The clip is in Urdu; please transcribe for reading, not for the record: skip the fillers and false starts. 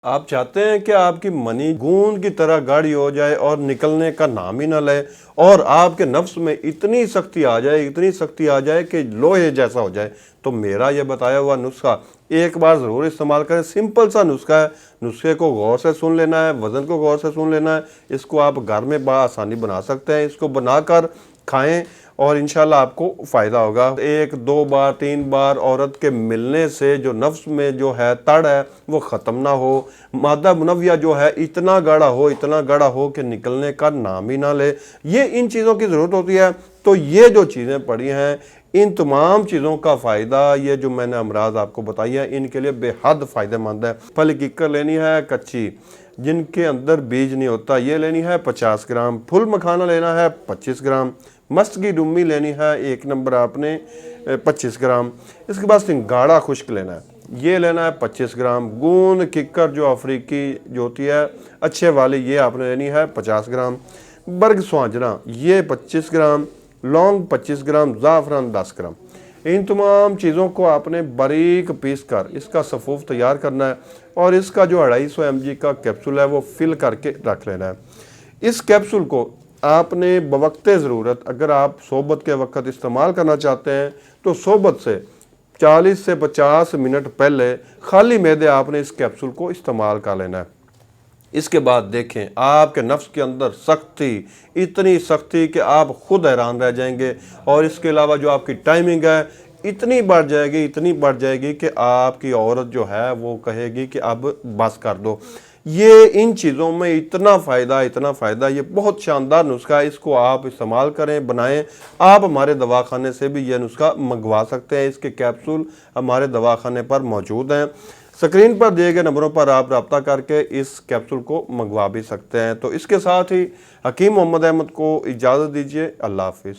آپ چاہتے ہیں کہ آپ کی منی گوند کی طرح گاڑی ہو جائے اور نکلنے کا نام ہی نہ لے، اور آپ کے نفس میں اتنی سختی آ جائے کہ لوہے جیسا ہو جائے، تو میرا یہ بتایا ہوا نسخہ ایک بار ضرور استعمال کریں۔ سمپل سا نسخہ ہے، نسخے کو غور سے سن لینا ہے، وزن کو غور سے سن لینا ہے۔ اس کو آپ گھر میں بآسانی بنا سکتے ہیں، اس کو بنا کر کھائیں اور انشاءاللہ آپ کو فائدہ ہوگا۔ ایک دو بار تین بار عورت کے ملنے سے جو نفس میں جو ہے تڑ ہے وہ ختم نہ ہو، مادہ منویہ جو ہے اتنا گاڑا ہو کہ نکلنے کا نام ہی نہ لے، یہ ان چیزوں کی ضرورت ہوتی ہے۔ تو یہ جو چیزیں پڑھی ہیں، ان تمام چیزوں کا فائدہ، یہ جو میں نے امراض آپ کو بتائی ہے، ان کے لیے بے حد فائدہ مند ہے۔ پھل ککر لینی ہے کچی، جن کے اندر بیج نہیں ہوتا، یہ لینی ہے 50 گرام۔ پھول مکھانا لینا ہے 25 گرام۔ مست کی ڈومی لینی ہے 1 نمبر آپ نے 25 گرام۔ اس کے بعد سنگاڑا خشک لینا ہے، یہ لینا ہے 25 گرام۔ گوند ککر جو افریقی جو ہوتی ہے اچھے والی، یہ آپ نے لینی ہے 50 گرام۔ برگ سوانجنا یہ 25 گرام، لونگ 25 گرام، زعفران 10 گرام۔ ان تمام چیزوں کو آپ نے باریک پیس کر اس کا سفوف تیار کرنا ہے، اور اس کا جو 250 mg کا کیپسول ہے وہ فل کر کے رکھ لینا ہے۔ اس کیپسول کو آپ نے بوقت ضرورت، اگر آپ صحبت کے وقت استعمال کرنا چاہتے ہیں تو صحبت سے 40 سے 50 منٹ پہلے خالی معدے آپ نے اس کیپسول کو استعمال کر لینا ہے۔ اس کے بعد دیکھیں آپ کے نفس کے اندر سختی، اتنی سختی کہ آپ خود حیران رہ جائیں گے، اور اس کے علاوہ جو آپ کی ٹائمنگ ہے اتنی بڑھ جائے گی کہ آپ کی عورت جو ہے وہ کہے گی کہ اب بس کر دو۔ یہ ان چیزوں میں اتنا فائدہ، یہ بہت شاندار نسخہ ہے۔ اس کو آپ استعمال کریں، بنائیں۔ آپ ہمارے دواخانے سے بھی یہ نسخہ منگوا سکتے ہیں، اس کے کیپسول ہمارے دواخانے پر موجود ہیں۔ سکرین پر دیے گئے نمبروں پر آپ رابطہ کر کے اس کیپسول کو منگوا بھی سکتے ہیں۔ تو اس کے ساتھ ہی حکیم محمد احمد کو اجازت دیجیے۔ اللہ حافظ۔